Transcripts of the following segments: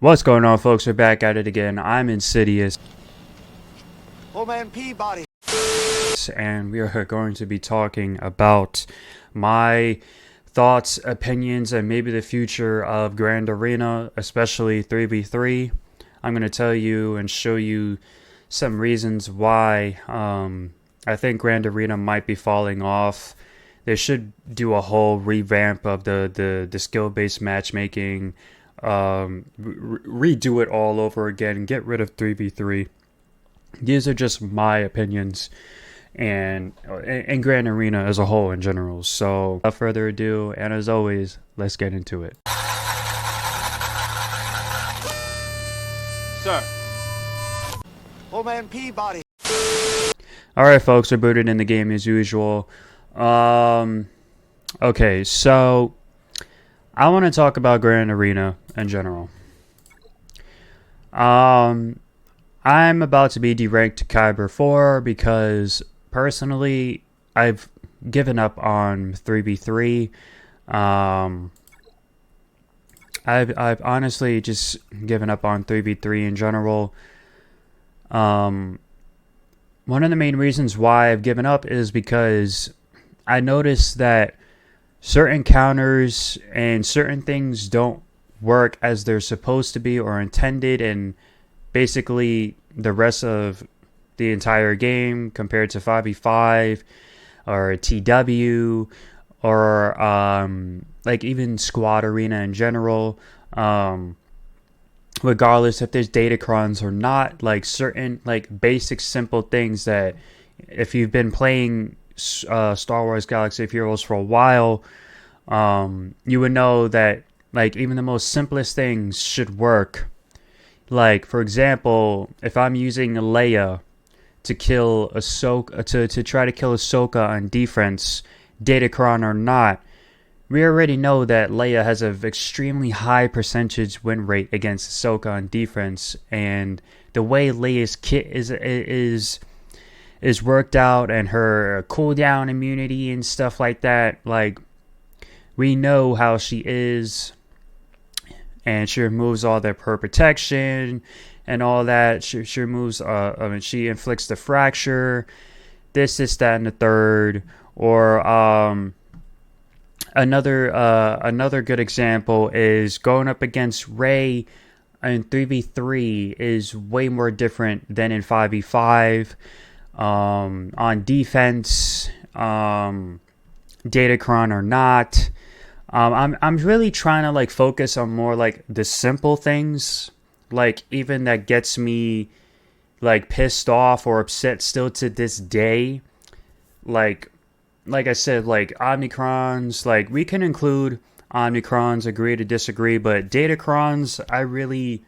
What's going on, folks? We're back at it again. I'm Insidious, Old man Peabody. and we are going to be talking about my thoughts, opinions, and maybe the future of Grand Arena, especially 3v3. I'm going to tell you and show you some reasons why I think Grand Arena might be falling off. They should do a whole revamp of the skill-based matchmaking, redo it all over again, get rid of 3v3. These are just my opinions and Grand Arena as a whole in general. So without further ado, and as always, let's get into it. Sir. Old man Peabody. Alright, folks, we're booted in the game as usual. Okay, so I want to talk about Grand Arena in general. I'm about to be deranked to Kyber 4 because personally I've given up on 3v3. I've honestly just given up on 3v3 in general. One of the main reasons why I've given up is because I noticed that certain counters and certain things don't work as they're supposed to be or intended, and basically the rest of the entire game compared to 5v5 or TW or like even squad arena in general, regardless if there's datacrons or not, like certain like basic simple things that if you've been playing Star Wars Galaxy of Heroes for a while, you would know that like even the most simplest things should work. Like, for example, if I'm using Leia to kill Ahsoka, to try to kill Ahsoka on defense, datacron or not, we already know that Leia has an extremely high percentage win rate against Ahsoka on defense, and the way Leia's kit is worked out and her cooldown immunity and stuff like that, like we know how she is, and she removes all her protection and all that. She removes she inflicts the fracture, this, that, and the third. Or another good example is going up against Rey in 3v3 is way more different than in 5v5. On defense, datacron or not, I'm really trying to like focus on more like the simple things, like even that gets me like pissed off or upset still to this day. Like I said, like Omnicrons, like we can include Omnicrons, agree to disagree, but datacrons, I really,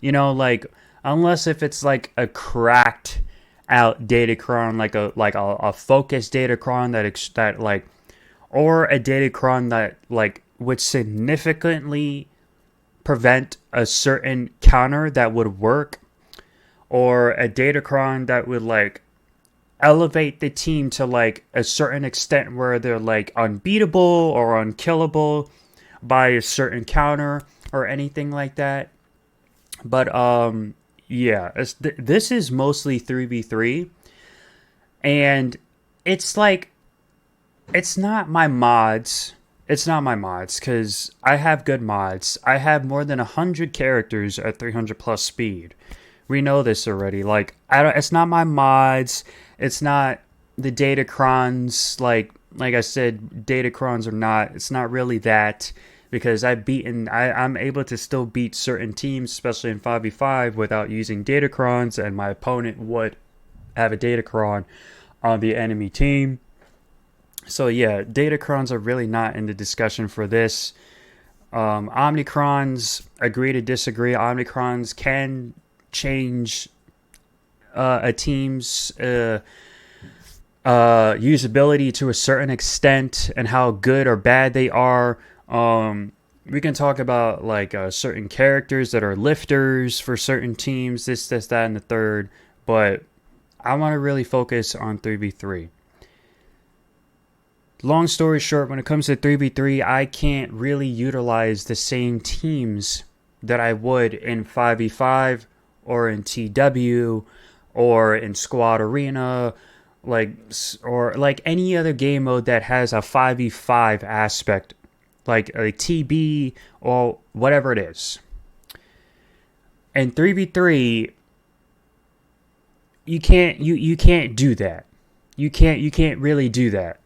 like unless if it's like a cracked out datacron, like a focused datacron that like, or a datacron that like would significantly prevent a certain counter that would work, or a datacron that would like elevate the team to like a certain extent where they're like unbeatable or unkillable by a certain counter or anything like that. But yeah, this is mostly 3v3, and it's like it's not my mods because I have good mods. I have more than 100 characters at 300 plus speed. We know this already. Like it's not my mods. It's not the datacrons. Like I said, datacrons or not, it's not really that, because I'm able to still beat certain teams, especially in 5v5, without using datacrons, and my opponent would have a datacron on the enemy team. So yeah, datacrons are really not in the discussion for this. Omnicrons, agree to disagree. Omnicrons can change a team's usability to a certain extent, and how good or bad they are. We can talk about like certain characters that are lifters for certain teams, this, that, and the third, but I want to really focus on 3v3. Long story short, when it comes to 3v3, I can't really utilize the same teams that I would in 5v5 or in TW or in Squad Arena, or like any other game mode that has a 5v5 aspect, like a TB or whatever it is. And 3v3, you can't do that. You can't really do that.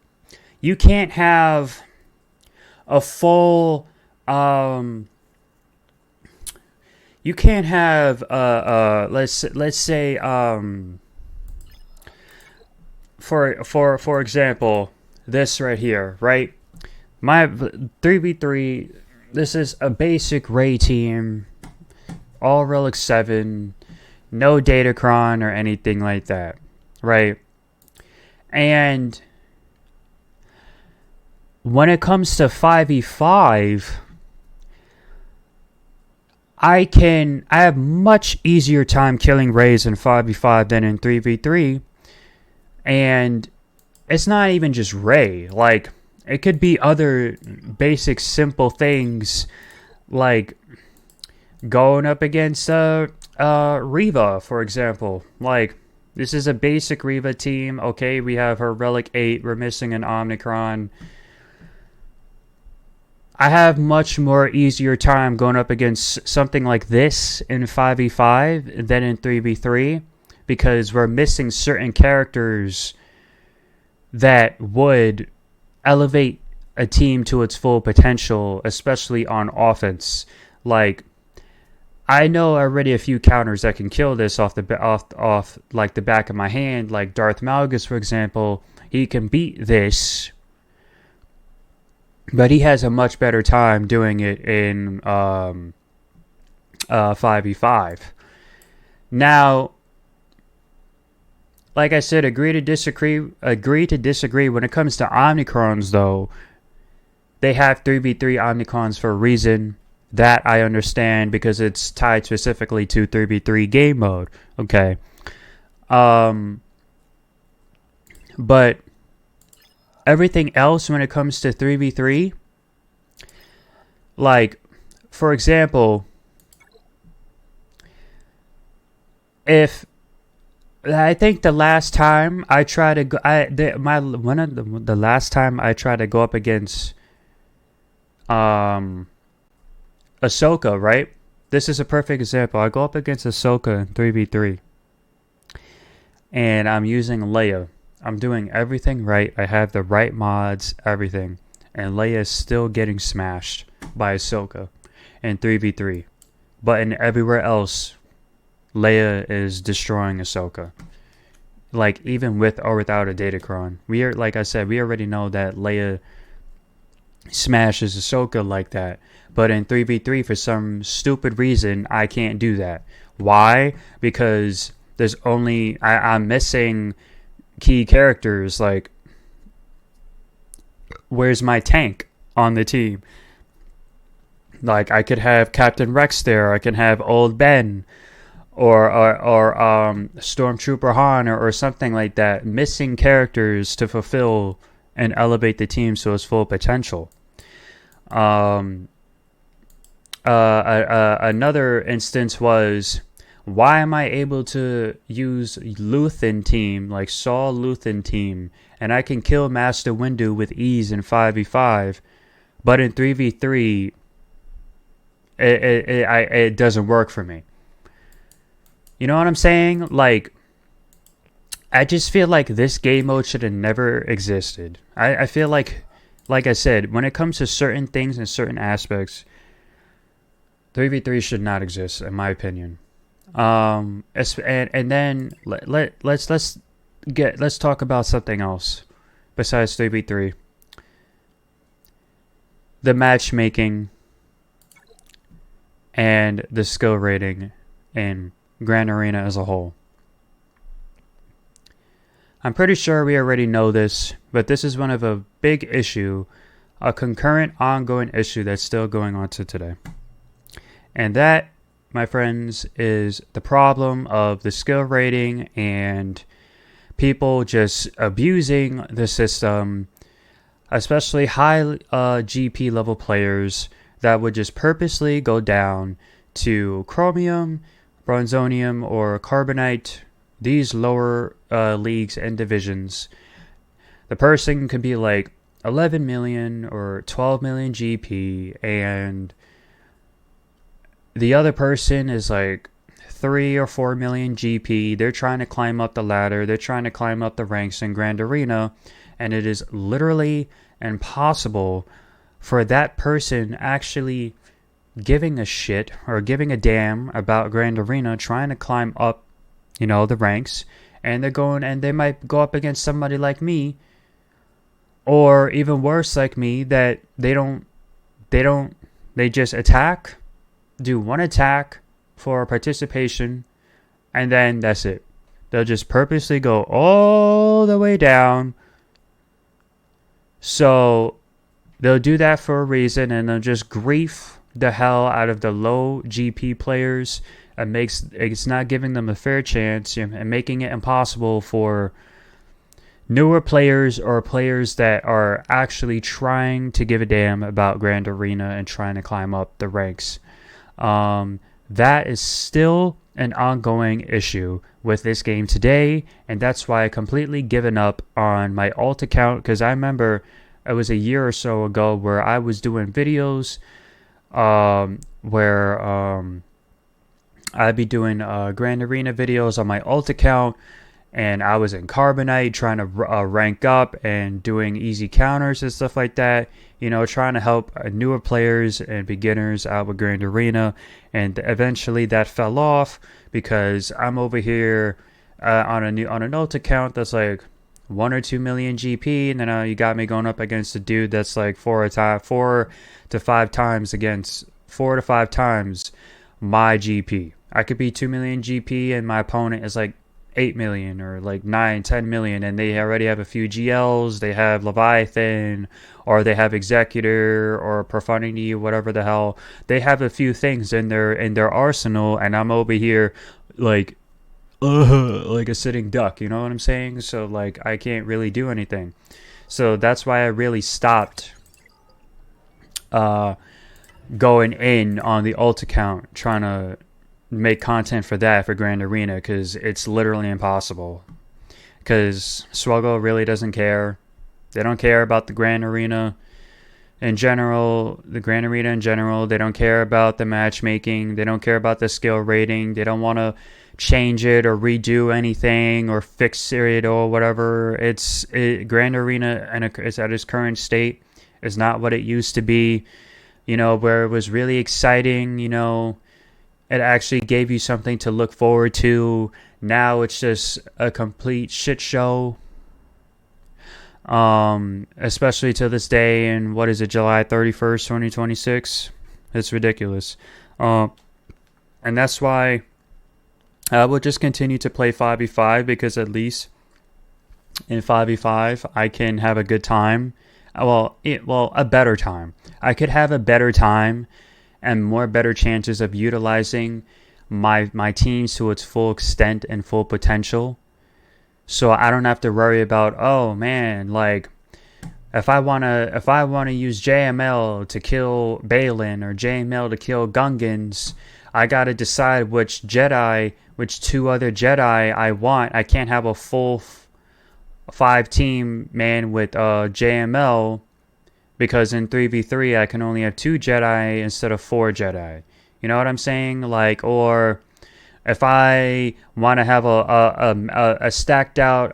You can't have a full you can't have let's say for example, this right here, right? My 3v3, this is a basic Ray team, all Relic 7, no Datacron or anything like that, right? And when it comes to 5v5, I have much easier time killing Rays in 5v5 than in 3v3. And it's not even just Ray. Like, it could be other basic simple things, like going up against Reva, for example. Like, this is a basic Reva team. Okay, we have her Relic 8. We're missing an Omnicron. I have much more easier time going up against something like this in 5v5 than in 3v3, because we're missing certain characters that would elevate a team to its full potential, especially on offense. Like, I know already a few counters that can kill this off like the back of my hand, like Darth Malgus, for example. He can beat this, but he has a much better time doing it in 5v5. Now, like I said, agree to disagree. When it comes to Omnicrons, though, they have 3v3 Omnicrons for a reason. That I understand, because it's tied specifically to 3v3 game mode. Okay. But everything else when it comes to 3v3, like, for example, if I think the last time I tried to go, the last time I tried to go up against Ahsoka, right? This is a perfect example. I go up against Ahsoka in 3v3, and I'm using Leia. I'm doing everything right. I have the right mods, everything. And Leia is still getting smashed by Ahsoka in 3v3. But in everywhere else, Leia is destroying Ahsoka. Like, even with or without a Datacron. Like I said, we already know that Leia smashes Ahsoka like that. But in 3v3, for some stupid reason, I can't do that. Why? Because there's only... I'm missing key characters. Like, where's my tank on the team? Like, I could have Captain Rex there. I can have Old Ben. Or Stormtrooper Han or something like that. Missing characters to fulfill and elevate the team to its full potential. Another instance was, why am I able to use Luthen team, like Saul Luthen team, and I can kill Master Windu with ease in 5v5, but in 3v3 it doesn't work for me. You know what I'm saying? Like, I just feel like this game mode should have never existed. I feel like I said, when it comes to certain things and certain aspects, 3v3 should not exist, in my opinion. And then let's talk about something else besides 3v3. The matchmaking and the skill rating in Grand Arena as a whole. I'm pretty sure we already know this, but this is one of a big issue, a concurrent ongoing issue that's still going on to today. And that, my friends, is the problem of the skill rating and people just abusing the system, especially high GP level players that would just purposely go down to chromium, bronzonium, or carbonite, these lower leagues and divisions, the person could be like 11 million or 12 million GP, and the other person is like 3 or 4 million GP. They're trying to climb up the ladder. They're trying to climb up the ranks in Grand Arena, and it is literally impossible for that person actually giving a shit or giving a damn about Grand Arena, trying to climb up, the ranks, and they might go up against somebody like me, or even worse, like me, that they just attack, do one attack for participation, and then that's it. They'll just purposely go all the way down. So they'll do that for a reason, and they'll just grief the hell out of the low GP players, and it's not giving them a fair chance, and making it impossible for newer players or players that are actually trying to give a damn about Grand Arena and trying to climb up the ranks. That is still an ongoing issue with this game today, and that's why I completely given up on my alt account, because I remember it was a year or so ago where I was doing videos where I'd be doing Grand Arena videos on my alt account, and I was in Carbonite trying to rank up and doing easy counters and stuff like that, trying to help newer players and beginners out with Grand Arena. And eventually that fell off because I'm over here on an alt account that's like 1 or 2 million GP, and then you got me going up against a dude that's like 4 to 5 times my GP. I could be 2 million GP and my opponent is like 8 million or like 9, 10 million, and they already have a few GLs, they have Leviathan, or they have Executor or Profundity, whatever the hell. They have a few things in their arsenal, and I'm over here like a sitting duck, you know what I'm saying? So like I can't really do anything. So that's why I really stopped going in on the alt account, trying to make content for that for Grand Arena, because it's literally impossible. Because SWGOH really doesn't care. They don't care about the Grand Arena in general. They don't care about the matchmaking. They don't care about the skill rating. They don't want to change it or redo anything or fix it or whatever. Grand Arena it's at its current state is not what it used to be. Where it was really exciting. It actually gave you something to look forward to. Now it's just a complete shit show. Especially to this day, and what is it, July 31st, 2026? It's ridiculous. And that's why I will just continue to play 5v5, because at least in 5v5 I can have a good time. A better time. I could have a better time and more better chances of utilizing my teams to its full extent and full potential. So I don't have to worry about, oh man, like if I wanna use JML to kill Balin or JML to kill Gungans, I gotta decide which 2 other Jedi I want. I can't have a full 5 team man with JML, because in 3v3 I can only have 2 Jedi instead of 4 Jedi. You know what I'm saying? Like, or if I want to have a stacked out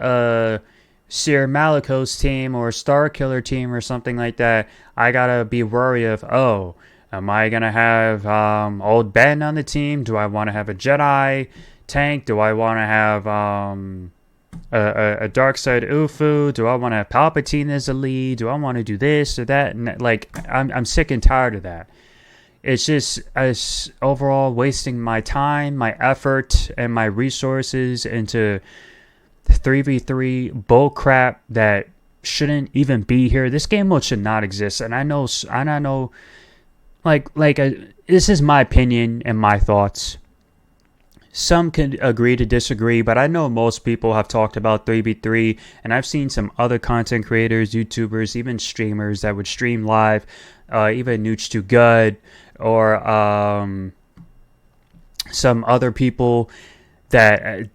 Seer Malicos team or Star Killer team or something like that, I gotta be worried of, am I gonna have Old Ben on the team? Do I want to have a Jedi tank? Do I want to have a dark side Ufu? Do I want to have Palpatine as a lead? Do I want to do this or that? And like, I'm sick and tired of that. It's just overall wasting my time, my effort, and my resources into 3v3 bullcrap that shouldn't even be here. This game mode should not exist, and I know, this is my opinion and my thoughts. Some can agree to disagree, but I know most people have talked about 3v3, and I've seen some other content creators, YouTubers, even streamers that would stream live, even Nooch Too Good, or some other people that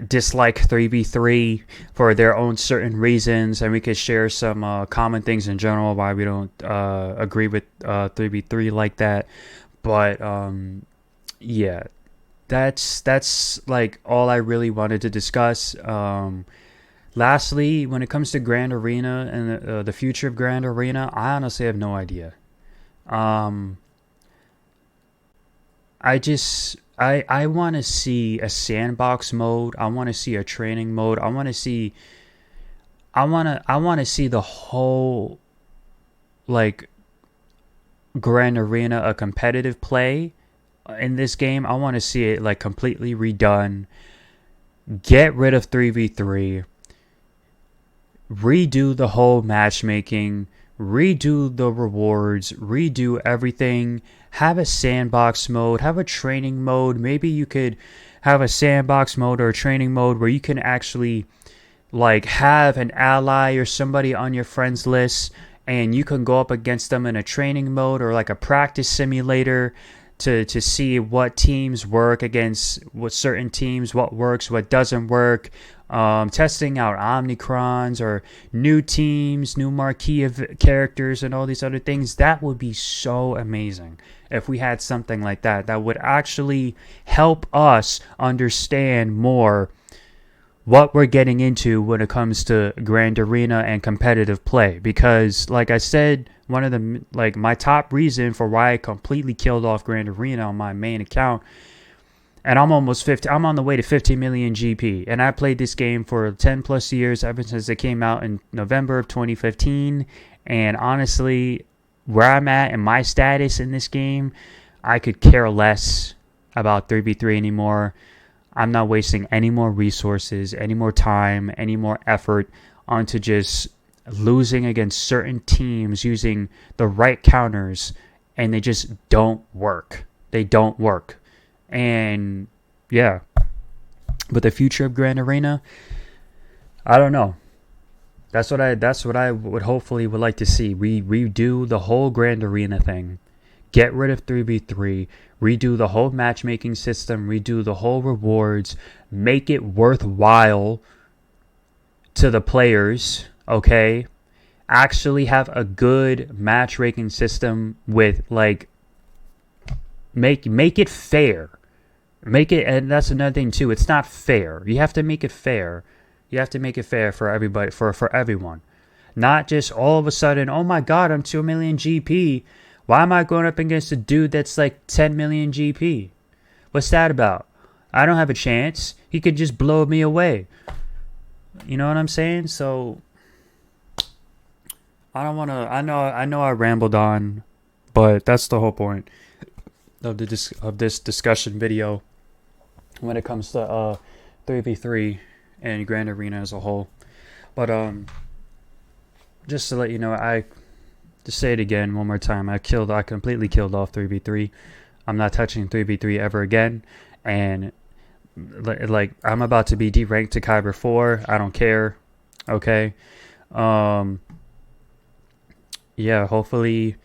dislike 3v3 for their own certain reasons, and we could share some common things in general why we don't agree with 3v3 like that. But yeah, that's like all I really wanted to discuss. Lastly, when it comes to Grand Arena and the future of Grand Arena, I honestly have no idea. I want to see a sandbox mode. I want to see a training mode. I want to see the whole like Grand Arena, a competitive play in this game. I want to see it like completely redone. Get rid of 3v3. Redo the whole matchmaking. Redo the rewards. Redo everything. Have a sandbox mode. Have a training mode. Maybe you could have a sandbox mode or a training mode where you can actually like have an ally or somebody on your friends list, and you can go up against them in a training mode or like a practice simulator to see what teams work against what certain teams, what works, what doesn't work. Testing out Omnicrons or new teams, new marquee of characters, and all these other things. That would be so amazing if we had something like that. That would actually help us understand more what we're getting into when it comes to Grand Arena and competitive play. Because, like I said, one of the my top reason for why I completely killed off Grand Arena on my main account. And I'm almost 50. I'm on the way to 50 million GP. And I played this game for 10 plus years, ever since it came out in November of 2015. And honestly, where I'm at and my status in this game, I could care less about 3v3 anymore. I'm not wasting any more resources, any more time, any more effort onto just losing against certain teams using the right counters. And they just don't work. They don't work. And yeah, but the future of Grand Arena, I don't know. That's what I would hopefully would like to see. We redo the whole Grand Arena thing. Get rid of 3v3. Redo the whole matchmaking system. Redo the whole rewards. Make it worthwhile to the players. Okay, actually have a good matchmaking system with like make it fair. Make it, and that's another thing too. It's not fair. You have to make it fair. You have to make it fair for everybody, for everyone. Not just all of a sudden, oh my god, I'm 2 million GP. Why am I going up against a dude that's like 10 million GP? What's that about? I don't have a chance. He could just blow me away. You know what I'm saying? So I don't want to. I know I rambled on, but that's the whole point of this discussion video when it comes to 3v3 and Grand Arena as a whole. But just to let you know, I just say it again one more time. I completely killed off 3v3. I'm not touching 3v3 ever again. And like I'm about to be deranked to Kyber 4. I don't care. Okay. Yeah, hopefully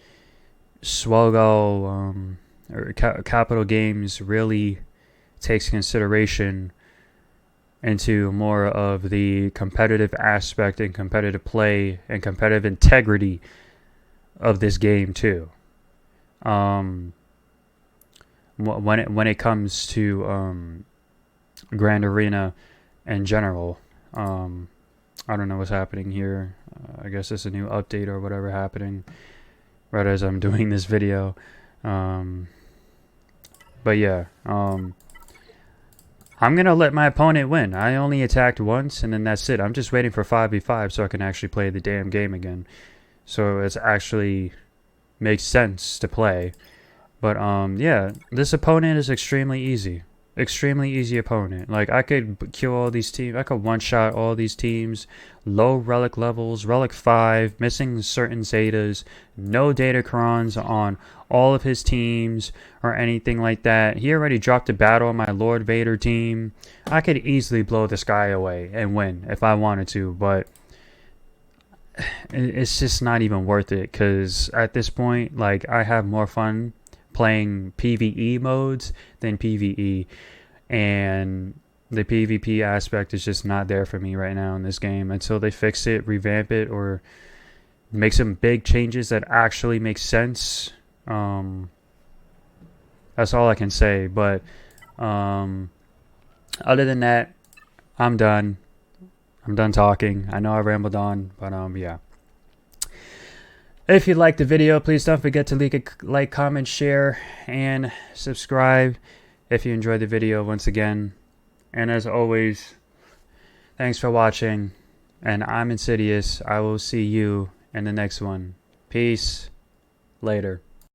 SWGOH or Capital Games really takes consideration into more of the competitive aspect and competitive play and competitive integrity of this game too. When it comes to Grand Arena in general, I don't know what's happening here. I guess it's a new update or whatever happening right as I'm doing this video. But yeah, I'm going to let my opponent win. I only attacked once, and then that's it. I'm just waiting for 5v5 so I can actually play the damn game again. So it actually makes sense to play. But yeah, this opponent is extremely easy. Extremely easy opponent. Like, I could kill all these teams. I could one-shot all these teams. Low relic levels, relic 5, missing certain zetas, no datacrons on all of his teams or anything like that. He already dropped a battle on my Lord Vader team. I could easily blow this guy away and win if I wanted to, but it's just not even worth it, because at this point, like, I have more fun playing PvE modes than PvE, and the PvP aspect is just not there for me right now in this game until they fix it, revamp it, or make some big changes that actually make sense. That's all I can say. But other than that, I'm done. I'm done talking. I know I rambled on, but yeah. If you liked the video, please don't forget to like, comment, share, and subscribe if you enjoyed the video once again. And as always, thanks for watching. And I'm Insidious. I will see you in the next one. Peace. Later.